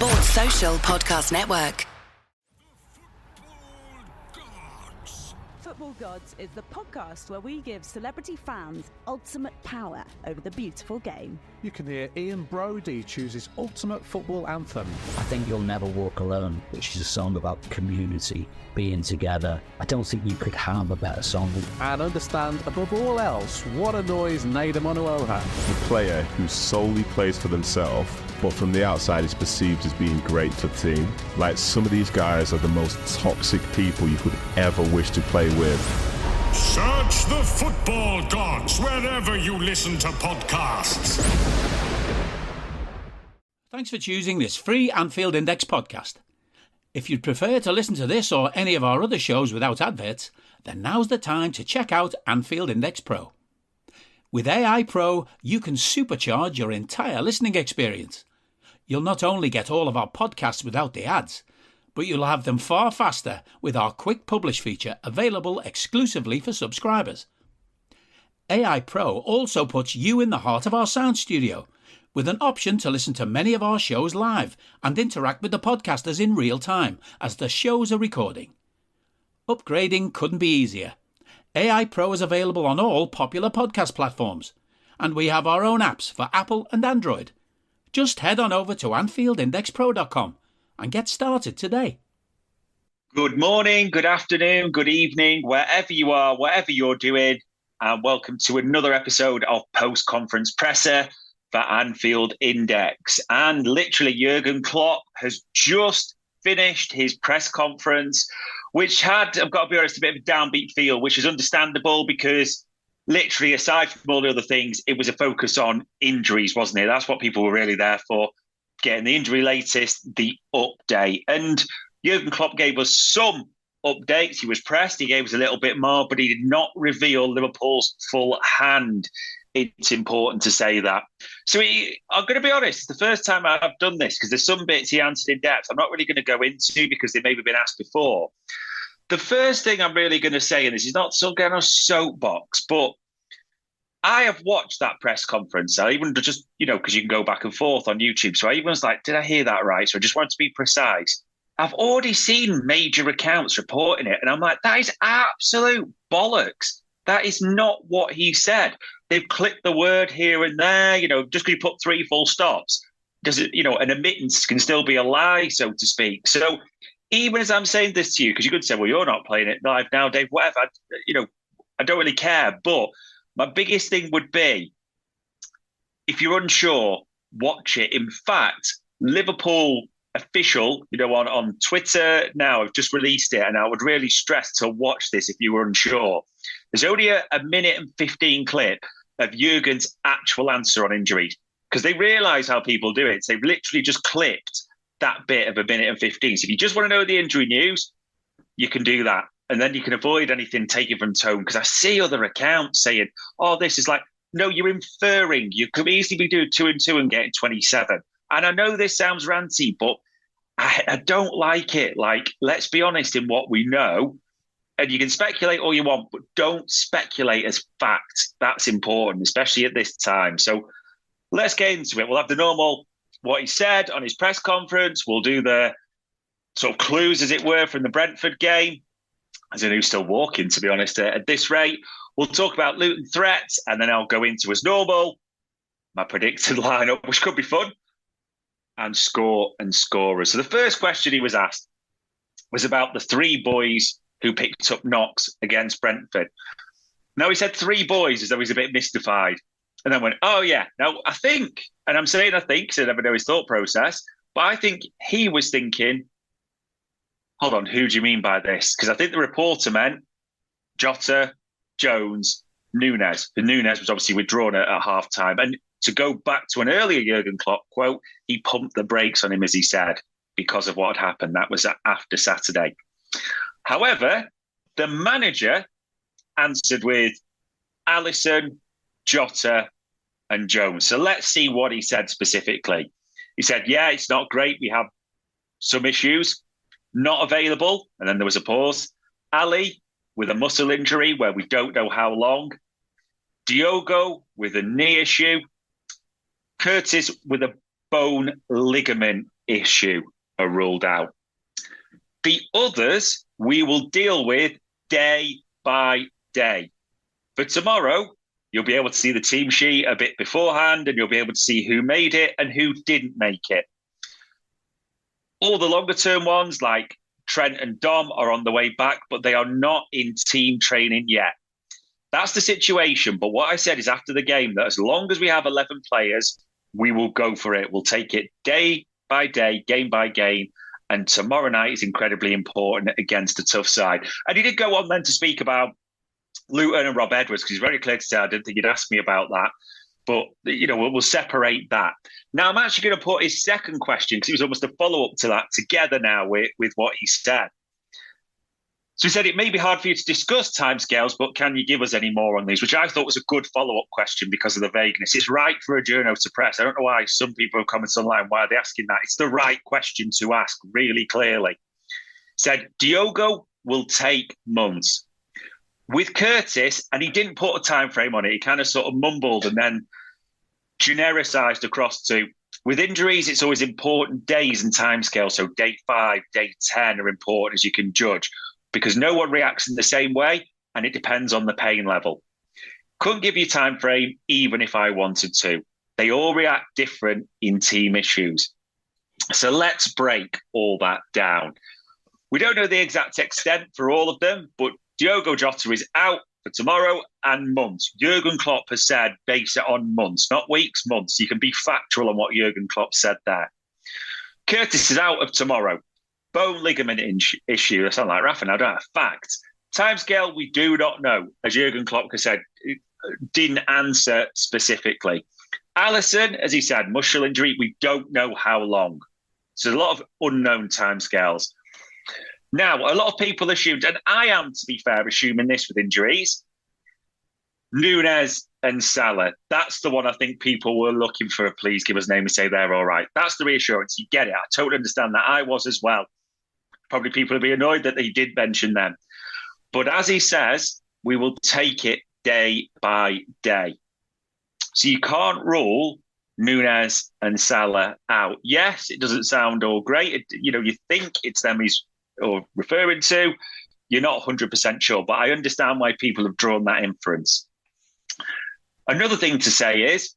Sports Social Podcast Network. Football Gods is the podcast where we give celebrity fans ultimate power over the beautiful game. You can hear Ian Brodie choose his ultimate football anthem. I think You'll Never Walk Alone, which is a song about community, being together. I don't think you could have a better song. And understand, above all else, what annoys Nader Monuoha. The player who solely plays for themselves, but from the outside is perceived as being great for the team. Like, some of these guys are the most toxic people you could ever wish to play with. Search the Football Gods wherever you listen to podcasts. Thanks for choosing this free Anfield Index podcast. If you'd prefer to listen to this or any of our other shows without adverts, then now's the time to check out Anfield Index Pro. With AI Pro, you can supercharge your entire listening experience. You'll not only get all of our podcasts without the ads, but you'll have them far faster with our quick publish feature available exclusively for subscribers. AI Pro also puts you in the heart of our sound studio, with an option to listen to many of our shows live and interact with the podcasters in real time as the shows are recording. Upgrading couldn't be easier. AI Pro is available on all popular podcast platforms, and we have our own apps for Apple and Android. Just head on over to AnfieldIndexPro.com and get started today. Good morning, good afternoon, good evening, wherever you are, whatever you're doing, and welcome to another episode of Post-Conference Presser for Anfield Index. And literally, Jurgen Klopp has just finished his press conference, which had, I've got to be honest, a bit of a downbeat feel, which is understandable because literally, aside from all the other things, it was a focus on injuries, wasn't it? That's what people were really there for, getting the injury latest, the update. And Jurgen Klopp gave us some updates. He was pressed. He gave us a little bit more, but he did not reveal Liverpool's full hand. It's important to say that. So I'm going to be honest, it's the first time I've done this because there's some bits he answered in depth I'm not really going to go into because they maybe been asked before. The first thing I'm really going to say, and this is not so getting on a soapbox, but I have watched that press conference. I even just, because you can go back and forth on YouTube. So I even was like, did I hear that right? So I just wanted to be precise. I've already seen major accounts reporting it. And I'm like, that is absolute bollocks. That is not what he said. They've clipped the word here and there, just because you put 3 full stops. Does it, an admittance can still be a lie, so to speak. So even as I'm saying this to you, because you could say, well, you're not playing it live now, Dave, whatever. I don't really care. But my biggest thing would be, if you're unsure, watch it. In fact, Liverpool official, on Twitter now, have just released it, and I would really stress to watch this if you were unsure. There's only a minute and 15 clip of Jurgen's actual answer on injuries, because they realise how people do it. So they've literally just clipped that bit of a minute and 15. So if you just want to know the injury news, you can do that. And then you can avoid anything taken from tone, because I see other accounts saying, oh, this is like, no, you're inferring. You could easily be doing 2 and 2 and getting 27. And I know this sounds ranty, but I don't like it. Like, let's be honest in what we know. And you can speculate all you want, but don't speculate as fact. That's important, especially at this time. So let's get into it. We'll have the normal, what he said on his press conference. We'll do the sort of clues, as it were, from the Brentford game. As in who's still walking, to be honest, at this rate. We'll talk about Luton threats, and then I'll go into, as normal, my predicted lineup, which could be fun, and score and scorers. So the first question he was asked was about the 3 boys who picked up knocks against Brentford. Now, he said 3 boys as though he's a bit mystified, and then went, oh, yeah. Now, I think, and I'm saying I think, because I never know his thought process, but I think he was thinking, hold on, who do you mean by this? Because I think the reporter meant Jota, Jones, Nunes. The Nunes was obviously withdrawn at half-time. And to go back to an earlier Jurgen Klopp quote, he pumped the brakes on him, as he said, because of what had happened. That was after Saturday. However, the manager answered with Alisson, Jota and Jones. So let's see what he said specifically. He said, yeah, it's not great. We have some issues. Not available, and then there was a pause. Ali with a muscle injury where we don't know how long. Diogo with a knee issue. Curtis with a bone ligament issue are ruled out. The others we will deal with day by day. For tomorrow, you'll be able to see the team sheet a bit beforehand, and you'll be able to see who made it and who didn't make it. All the longer term ones like Trent and Dom are on the way back, but they are not in team training yet. That's the situation. But what I said is after the game that as long as we have 11 players, we will go for it. We'll take it day by day, game by game. And tomorrow night is incredibly important against a tough side. And he did go on then to speak about Luton and Rob Edwards, because he's very clear to say, I didn't think he'd ask me about that. But, we'll separate that. Now, I'm actually going to put his second question, because it was almost a follow-up to that, together now with what he said. So he said, it may be hard for you to discuss timescales, but can you give us any more on these? Which I thought was a good follow-up question because of the vagueness. It's right for a journo to press. I don't know why some people have commented online. Why are they asking that? It's the right question to ask really clearly. Said, Diogo will take months. With Curtis, and he didn't put a time frame on it, he kind of sort of mumbled and then genericized across to, with injuries, it's always important days and timescales. So day 5, day 10 are important as you can judge, because no one reacts in the same way and it depends on the pain level. Couldn't give you a time frame even if I wanted to. They all react different in team issues. So let's break all that down. We don't know the exact extent for all of them, but Diogo Jota is out for tomorrow and months. Jurgen Klopp has said base it on months, not weeks, months. You can be factual on what Jurgen Klopp said there. Curtis is out of tomorrow. Bone ligament issue. I sound like Rafa now, don't have facts. Timescale, we do not know. As Jurgen Klopp has said, didn't answer specifically. Alisson, as he said, muscle injury, we don't know how long. So a lot of unknown timescales. Now, a lot of people assumed, and I am, to be fair, assuming this with injuries, Núñez and Salah. That's the one I think people were looking for. Please give us a name and say they're all right. That's the reassurance. You get it. I totally understand that. I was as well. Probably people will be annoyed that he did mention them. But as he says, we will take it day by day. So you can't rule Núñez and Salah out. Yes, it doesn't sound all great. You think it's them he's referring to. You're not 100% sure, but I understand why people have drawn that inference. Another thing to say is,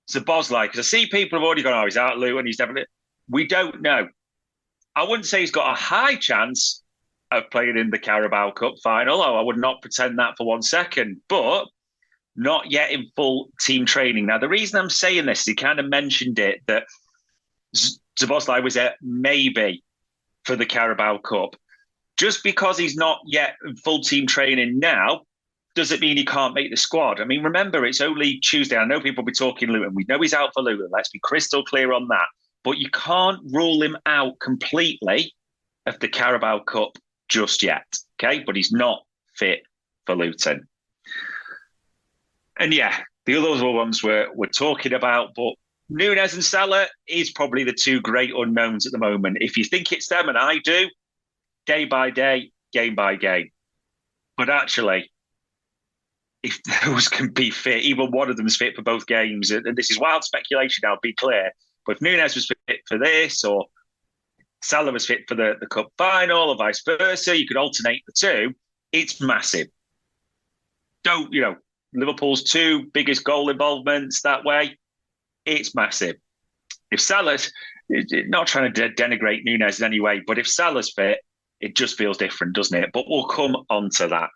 Szoboszlai, because I see people have already gone, he's out at Luton, he's definitely... We don't know. I wouldn't say he's got a high chance of playing in the Carabao Cup final. I would not pretend that for 1 second, but not yet in full team training. Now, the reason I'm saying this, he kind of mentioned it, that Szoboszlai was a maybe for the Carabao Cup. Just because he's not yet in full team training now, doesn't mean he can't make the squad. I mean, remember, it's only Tuesday. I know people will be talking Luton. We know he's out for Luton. Let's be crystal clear on that. But you can't rule him out completely of the Carabao Cup just yet, okay? But he's not fit for Luton. And yeah, the other ones we're talking about, but Núñez and Salah is probably the two great unknowns at the moment. If you think it's them, and I do, day by day, game by game. But actually, if those can be fit, even one of them's fit for both games, and this is wild speculation, I'll be clear, but if Núñez was fit for this, or Salah was fit for the Cup final, or vice versa, you could alternate the two, it's massive. Liverpool's two biggest goal involvements that way, it's massive. If Salah's, not trying to denigrate Núñez in any way, but if Salah's fit, it just feels different, doesn't it? But we'll come on to that.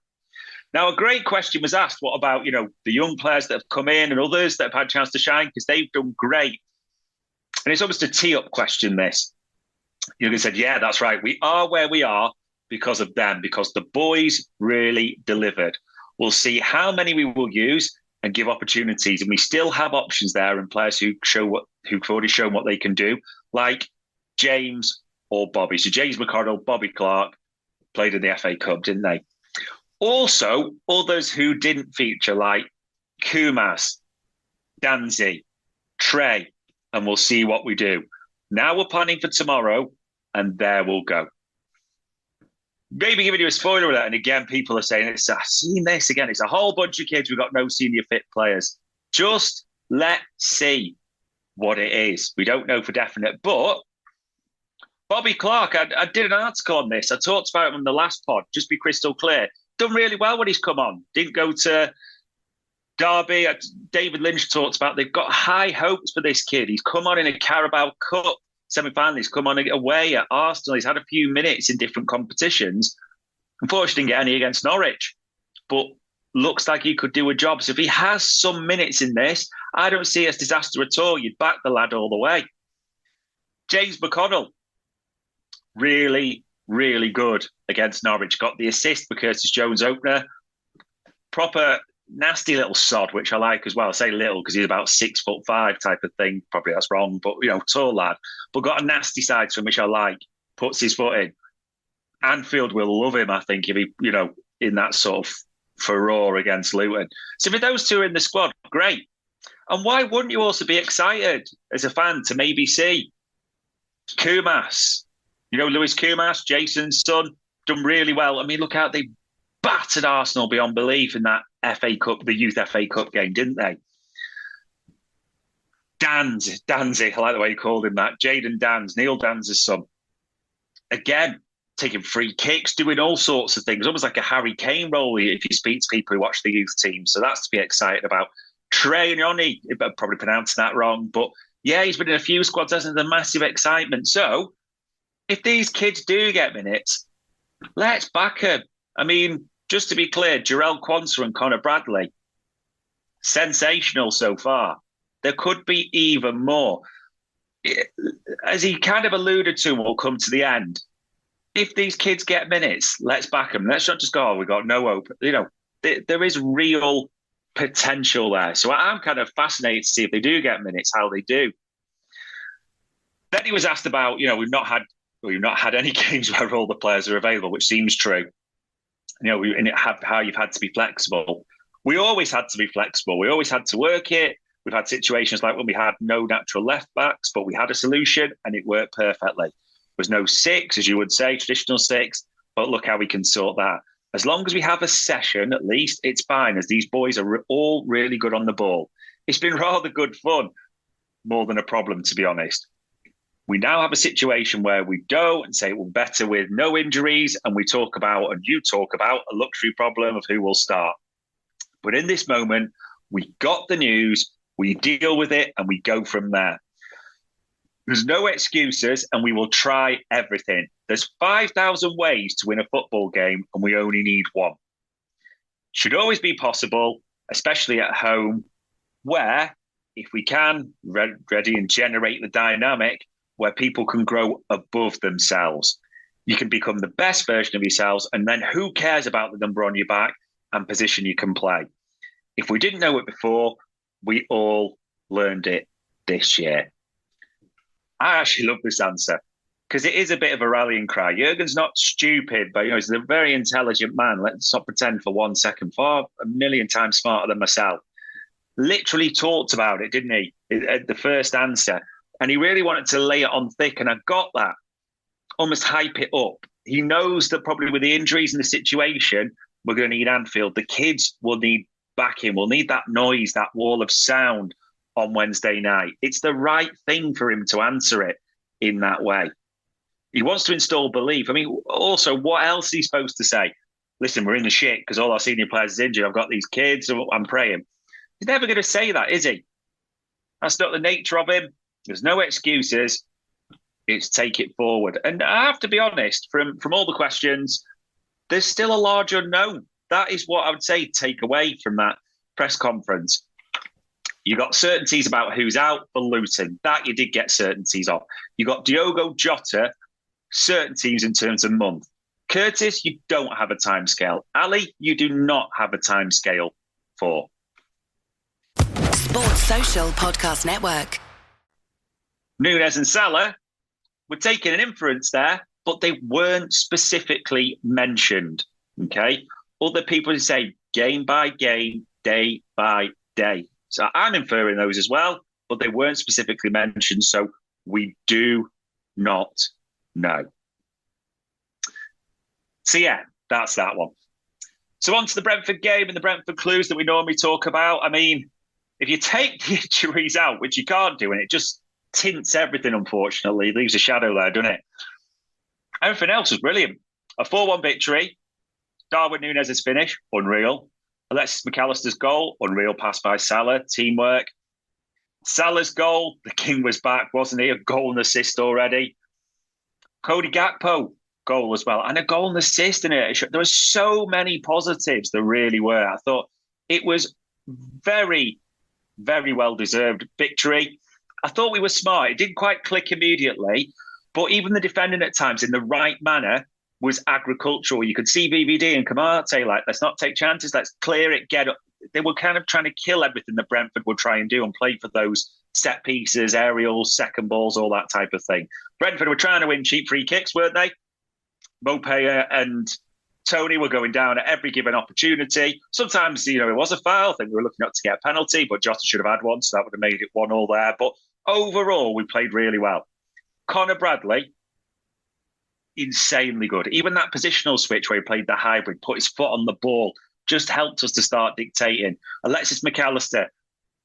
Now, a great question was asked, what about, the young players that have come in and others that have had a chance to shine, because they've done great. And it's almost a tee-up question, this. Jurgen said, yeah, that's right. We are where we are because of them, because the boys really delivered. We'll see how many we will use and give opportunities. And we still have options there and players who've already shown what they can do, like James or Bobby. So James McConnell, Bobby Clark played in the FA Cup, didn't they? Also, others who didn't feature, like Kumas, Danzi, Trey, and we'll see what we do. Now we're planning for tomorrow, and there we'll go. Maybe giving you a spoiler alert, and again, people are saying, I've seen this again. It's a whole bunch of kids. We've got no senior fit players. Just let's see what it is. We don't know for definite, but Bobby Clark, I did an article on this. I talked about him on the last pod, just be crystal clear. Done really well when he's come on. Didn't go to Derby. David Lynch talks about they've got high hopes for this kid. He's come on in a Carabao Cup semi-final. He's come on away at Arsenal. He's had a few minutes in different competitions. Unfortunately, didn't get any against Norwich, but looks like he could do a job. So if he has some minutes in this, I don't see it as disaster at all. You'd back the lad all the way. James McConnell, really, really good against Norwich. Got the assist for Curtis Jones opener. Proper nasty little sod, which I like as well. I say little because he's about 6'5" type of thing. Probably that's wrong, but tall lad. But got a nasty side to him, which I like. Puts his foot in. Anfield will love him, I think, if he, in that sort of furore against Luton. So if those two are in the squad, great. And why wouldn't you also be excited as a fan to maybe see Kumas? Lewis Kumas, Jason's son, done really well. I mean, look how they battered Arsenal beyond belief in that FA Cup, the Youth FA Cup game, didn't they? Danzy, I like the way he called him that. Jayden Dans, Neil Danz's son. Again, taking free kicks, doing all sorts of things, almost like a Harry Kane role if you speak to people who watch the youth team. So that's to be excited about. Treyoni, I'm probably pronouncing that wrong, but yeah, he's been in a few squads, hasn't there? Massive excitement. So if these kids do get minutes, let's back them. I mean, just to be clear, Jarell Quansah and Connor Bradley, sensational so far. There could be even more. As he kind of alluded to, we'll come to the end. If these kids get minutes, let's back them. Let's not just go, we got no hope. There is real potential there. So I'm kind of fascinated to see if they do get minutes, how they do. Then he was asked about, we've not had any games where all the players are available, which seems true. How you've had to be flexible. We always had to be flexible. We always had to work it. We've had situations like when we had no natural left backs, but we had a solution and it worked perfectly. There was no six, as you would say, traditional six, but look how we can sort that. As long as we have a session, at least, it's fine, as these boys are all really good on the ball. It's been rather good fun, more than a problem, to be honest. We now have a situation where we go and say we're better with no injuries, and we talk about, and you talk about, a luxury problem of who will start. But in this moment, we got the news, we deal with it, and we go from there. There's no excuses, and we will try everything. There's 5,000 ways to win a football game, and we only need one. Should always be possible, especially at home, where, if we can, ready and generate the dynamic, where people can grow above themselves. You can become the best version of yourselves, and then who cares about the number on your back and position you can play? If we didn't know it before, we all learned it this year. I actually love this answer because it is a bit of a rallying cry. Jurgen's not stupid, but he's a very intelligent man. Let's not pretend for 1 second. Far a million times smarter than myself. Literally talked about it, didn't he? At the first answer. And he really wanted to lay it on thick, and I got that. Almost hype it up. He knows that probably with the injuries and the situation, we're going to need Anfield. The kids will need backing. We'll need that noise, that wall of sound on Wednesday night. It's the right thing for him to answer it in that way. He wants to install belief. I mean, also, what else is he supposed to say? Listen, we're in the shit because all our senior players is injured. I've got these kids, so I'm praying. He's never going to say that, is he? That's not the nature of him. There's no excuses. It's take it forward. And I have to be honest, from all the questions, there's still a large unknown. That is what I would say take away from that press conference. You got certainties about who's out for Luton. That you did get certainties of. You got Diogo Jota, certainties in terms of month. Curtis, you don't have a timescale. Ali, you do not have a timescale for. Sports Social Podcast Network. Nunes and Salah were taking an inference there, but they weren't specifically mentioned. Okay? Other people say game by game, day by day. So I'm inferring those as well, but they weren't specifically mentioned. So we do not know. So yeah, that's that one. So on to the Brentford game and the Brentford clues that we normally talk about. I mean, if you take the injuries out, which you can't do, and it just tints everything, unfortunately, it leaves a shadow there, doesn't it? Everything else was brilliant. A 4-1 victory. Darwin Núñez's finish, unreal. Alexis McAllister's goal, unreal pass by Salah, teamwork. Salah's goal, the king was back, wasn't he? A goal and assist already. Cody Gakpo, goal as well, and a goal and assist in it. There were so many positives, there really were. I thought it was very, very well-deserved victory. I thought we were smart. It didn't quite click immediately, but even the defending at times in the right manner was agricultural. You could see VVD and Kamate like, let's not take chances, let's clear it, get up. They were kind of trying to kill everything that Brentford would try and do and play for those set pieces, aerials, second balls, all that type of thing. Brentford were trying to win cheap free kicks, weren't they? Mopé and Tony were going down at every given opportunity. Sometimes, it was a foul. I think we were looking up to get a penalty, but Jota should have had one, so that would have made it 1-1 there. But overall, we played really well. Connor Bradley, insanely good. Even that positional switch where he played the hybrid, put his foot on the ball, just helped us to start dictating. Alexis McAllister,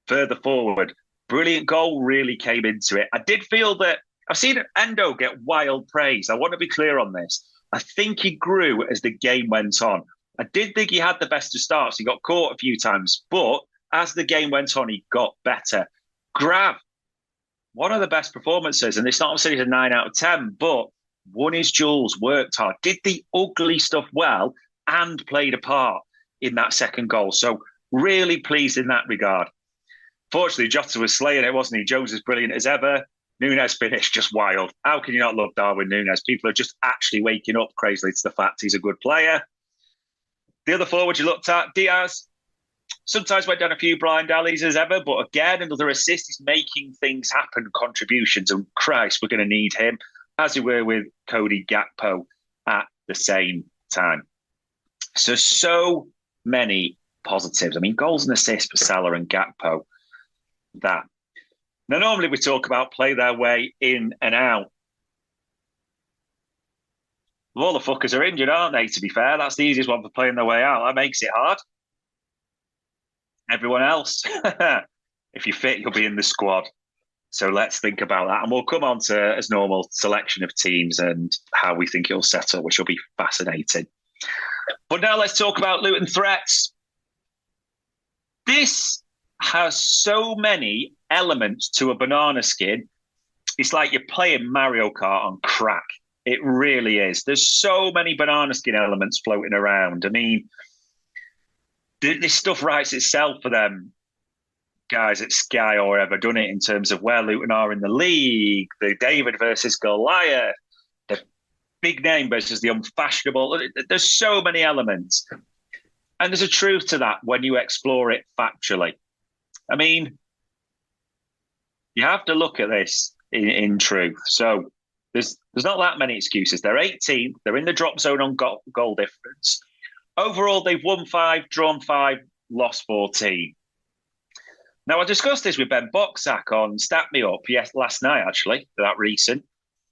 further forward. Brilliant goal, really came into it. I did feel that I've seen Endo get wild praise. I want to be clear on this. I think he grew as the game went on. I did think he had the best of starts. He got caught a few times, but as the game went on, he got better. Grav, one of the best performances, and it's not saying he's a 9 out of 10, but won his duels, worked hard, did the ugly stuff well, and played a part in that second goal. So really pleased in that regard. Fortunately, Jota was slaying it, wasn't he? Jones as brilliant as ever. Núñez finished just wild. How can you not love Darwin Núñez? People are just actually waking up crazily to the fact he's a good player. The other forward you looked at, Diaz, sometimes went down a few blind alleys as ever, but again, another assist. He's making things happen, contributions, and Christ, we're going to need him, as we were with Cody Gakpo at the same time. So many positives. I mean, goals and assists for Salah and Gakpo. That. Now, normally we talk about play their way in and out. Well, all the fuckers are injured, aren't they, to be fair? That's the easiest one for playing their way out. That makes it hard. Everyone else, if you're fit, you'll be in the squad. So let's think about that. And we'll come on to, as normal, selection of teams and how we think it'll set up, which will be fascinating. But now let's talk about Luton threats. This has so many elements to a banana skin. It's like you're playing Mario Kart on crack. It really is. There's so many banana skin elements floating around. I mean, this stuff writes itself for them guys at Sky or wherever, done it in terms of where Luton are in the league, the David versus Goliath, the big name versus the unfashionable. There's so many elements. And there's a truth to that when you explore it factually. I mean, you have to look at this in truth. So there's not that many excuses. They're 18th. They're in the drop zone on goal difference. Overall, they've won 5, drawn 5, lost 14. Now, I discussed this with Ben Boxack on Stat Me Up last night, actually, that recent.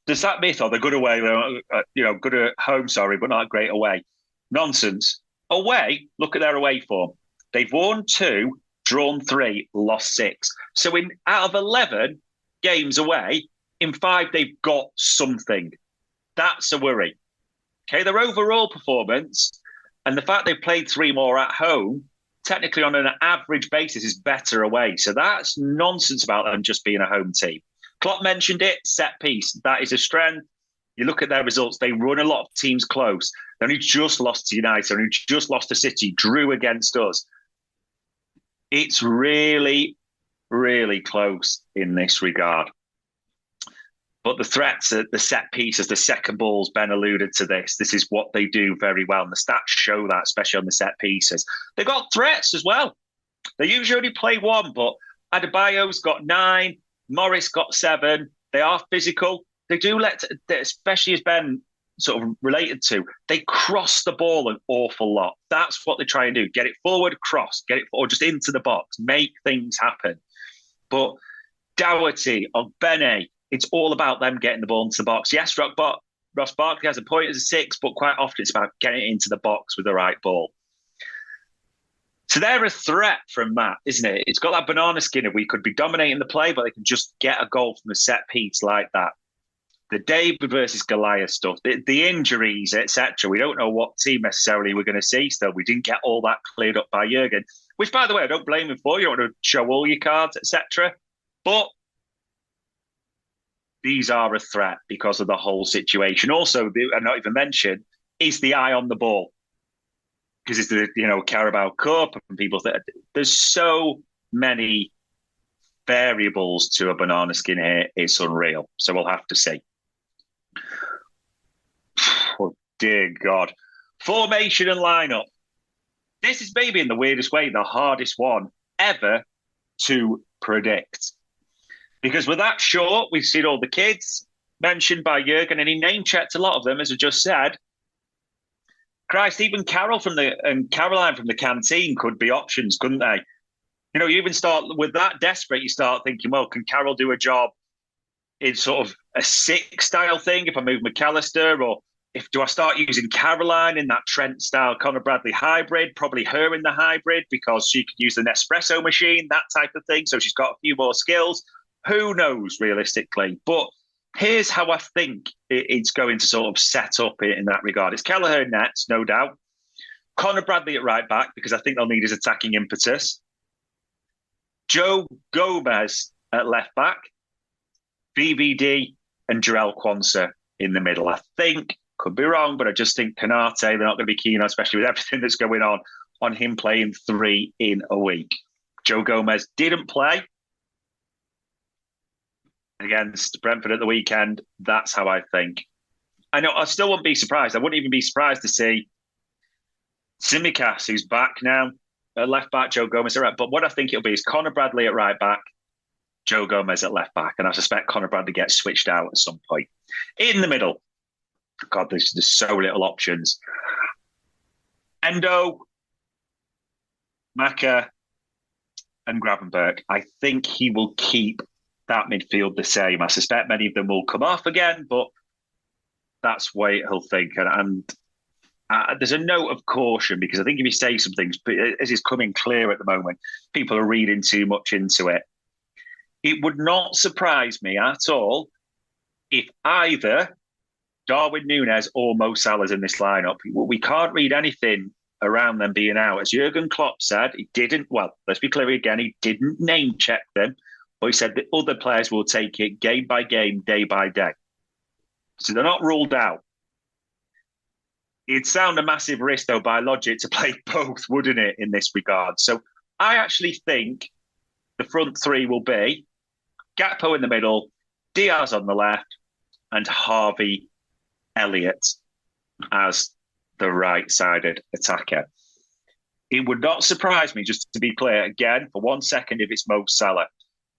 Does that myth, they're good away, good at home, sorry, but not great away? Nonsense. Away, look at their away form. They've won 2, drawn 3, lost 6. So out of 11 games away, in 5, they've got something. That's a worry. Okay, their overall performance and the fact they've played 3 more at home, technically on an average basis, is better away. So that's nonsense about them just being a home team. Klopp mentioned it, set piece. That is a strength. You look at their results, they run a lot of teams close. They only just lost to United, only just lost to City, drew against us. It's really, really close in this regard. But the threats, the set pieces, the second balls, Ben alluded to this. This is what they do very well. And the stats show that, especially on the set pieces. They've got threats as well. They usually only play 1, but Adebayo's got 9. Morris got 7. They are physical. They do especially as Ben sort of related to, they cross the ball an awful lot. That's what they try and do. Get it forward, cross, get it or just into the box, make things happen. But Doherty or Bene, it's all about them getting the ball into the box. Yes, Ross Barkley has a point as a 6, but quite often it's about getting it into the box with the right ball. So they're a threat from Matt, isn't it? It's got that banana skin of we could be dominating the play, but they can just get a goal from the set piece like that. the David versus Goliath stuff, the injuries, etc. We don't know what team necessarily we're going to see still. We didn't get all that cleared up by Jurgen, which, by the way, I don't blame him for. You don't want to show all your cards, etc. But these are a threat because of the whole situation. Also, I not even mentioned, is the eye on the ball. Because it's the Carabao Cup and people that there's so many variables to a banana skin here. It's unreal. So we'll have to see. Oh, dear God. Formation and lineup. This is maybe in the weirdest way the hardest one ever to predict. Because with that short, we've seen all the kids mentioned by Jurgen, and he name-checked a lot of them, as I just said. Christ, even Caroline from the canteen could be options, couldn't they? You even start with that desperate, you start thinking, well, can Carroll do a job in sort of a six-style thing if I move McAllister? Or do I start using Caroline in that Trent-style Conor Bradley hybrid? Probably her in the hybrid because she could use the Nespresso machine, that type of thing. So she's got a few more skills. Who knows, realistically? But here's how I think it's going to sort of set up in that regard. It's Kelleher nets, no doubt. Conor Bradley at right back, because I think they'll need his attacking impetus. Joe Gomez at left back. VVD and Jarell Quansah in the middle. I think, could be wrong, but I just think Canate, they're not going to be keen on, especially with everything that's going on him playing 3 in a week. Joe Gomez didn't play against Brentford at the weekend. That's how I think. I know I still wouldn't be surprised. I wouldn't even be surprised to see Tsimikas, who's back now, at left back, Joe Gomez at right. But what I think it'll be is Conor Bradley at right back, Joe Gomez at left back. And I suspect Conor Bradley gets switched out at some point. In the middle, God, there's so little options. Endo, Maka, and Gravenberch. I think he will keep that midfield the same. I suspect many of them will come off again, but that's the way he'll think. And there's a note of caution because I think if you say some things, but as is coming clear at the moment, people are reading too much into it. It would not surprise me at all if either Darwin Núñez or Mo Salah's in this lineup. We can't read anything around them being out. As Jurgen Klopp said, he didn't, well, let's be clear again, he didn't name check them. But he said that other players will take it game by game, day by day. So they're not ruled out. It'd sound a massive risk, though, by logic, to play both, wouldn't it, in this regard? So I actually think the front three will be Gakpo in the middle, Diaz on the left, and Harvey Elliott as the right-sided attacker. It would not surprise me, just to be clear, again, for 1 second, if it's Mo Salah.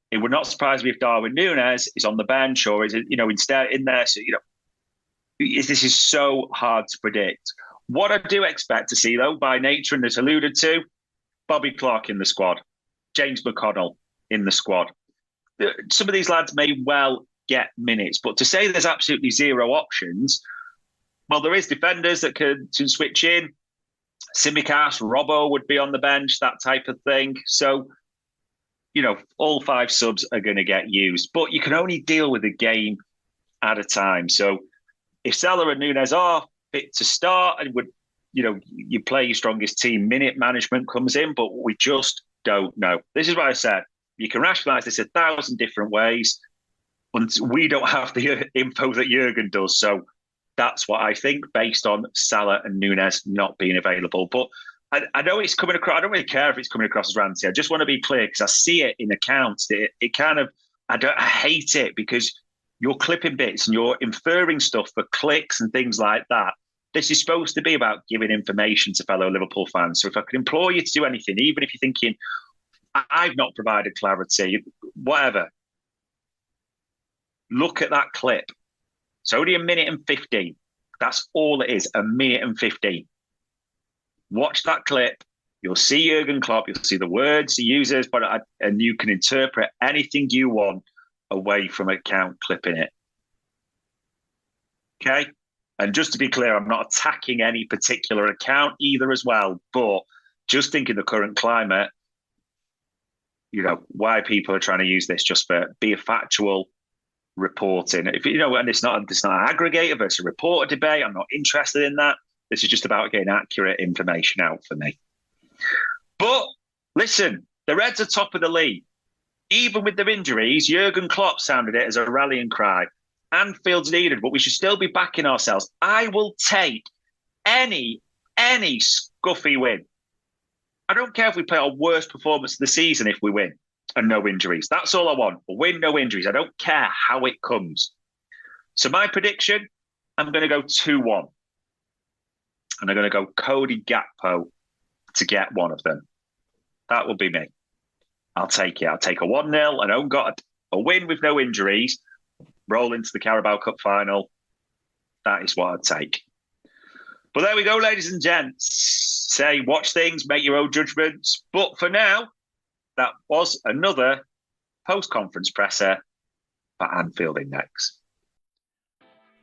It would not surprise me if Darwin Núñez is on the bench or is, instead in there. So, this is so hard to predict. What I do expect to see, though, by nature, and as alluded to, Bobby Clark in the squad, James McConnell in the squad. Some of these lads may well get minutes, but to say there's absolutely zero options, well, there is defenders that can switch in. Tsimikas, Robbo would be on the bench, that type of thing. So, all 5 subs are going to get used, but you can only deal with a game at a time. So if Salah and Núñez are fit to start and you play your strongest team, minute management comes in, but we just don't know. This is why I said you can rationalise this 1,000 different ways, and we don't have the info that Jurgen does. So that's what I think based on Salah and Núñez not being available. But I know it's coming across. I don't really care if it's coming across as ranty. I just want to be clear because I see it in accounts. It kind of, I hate it because you're clipping bits and you're inferring stuff for clicks and things like that. This is supposed to be about giving information to fellow Liverpool fans. So if I could implore you to do anything, even if you're thinking, I've not provided clarity, whatever, look at that clip. It's only 1 minute and 15. That's all it is, 1 minute and 15. Watch that clip. You'll see Jurgen Klopp. You'll see the words he uses, and you can interpret anything you want away from account clipping it. Okay? And just to be clear, I'm not attacking any particular account either as well, but just think in the current climate, why people are trying to use this just for be a factual reporting. If you know, and it's not an aggregator versus reporter debate. I'm not interested in that. This is just about getting accurate information out for me. But listen, the Reds are top of the league. Even with their injuries, Jurgen Klopp sounded it as a rallying cry. Anfield's needed, but we should still be backing ourselves. I will take any scuffy win. I don't care if we play our worst performance of the season if we win and no injuries. That's all I want. A win, no injuries. I don't care how it comes. So my prediction, I'm going to go 2-1. And I'm going to go Cody Gakpo to get one of them. That will be me. I'll take it. I'll take a 1-0. And I've got a win with no injuries. Roll into the Carabao Cup final. That is what I'd take. But there we go, ladies and gents. Say, watch things, make your own judgments. But for now, that was another post-conference presser for Anfield Index.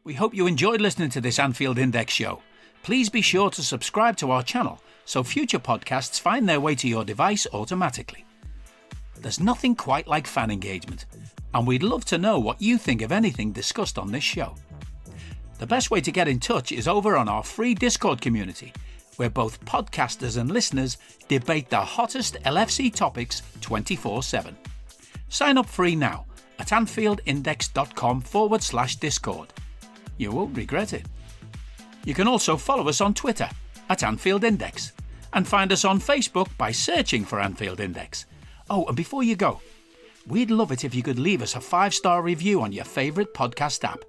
We hope you enjoyed listening to this Anfield Index show. Please be sure to subscribe to our channel so future podcasts find their way to your device automatically. There's nothing quite like fan engagement, and we'd love to know what you think of anything discussed on this show. The best way to get in touch is over on our free Discord community, where both podcasters and listeners debate the hottest LFC topics 24/7. Sign up free now at anfieldindex.com/Discord. You won't regret it. You can also follow us on Twitter at Anfield Index and find us on Facebook by searching for Anfield Index. Oh, and before you go, we'd love it if you could leave us a 5-star review on your favourite podcast app.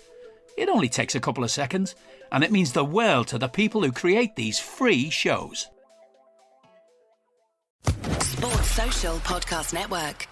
It only takes a couple of seconds, and it means the world to the people who create these free shows. Sports Social Podcast Network.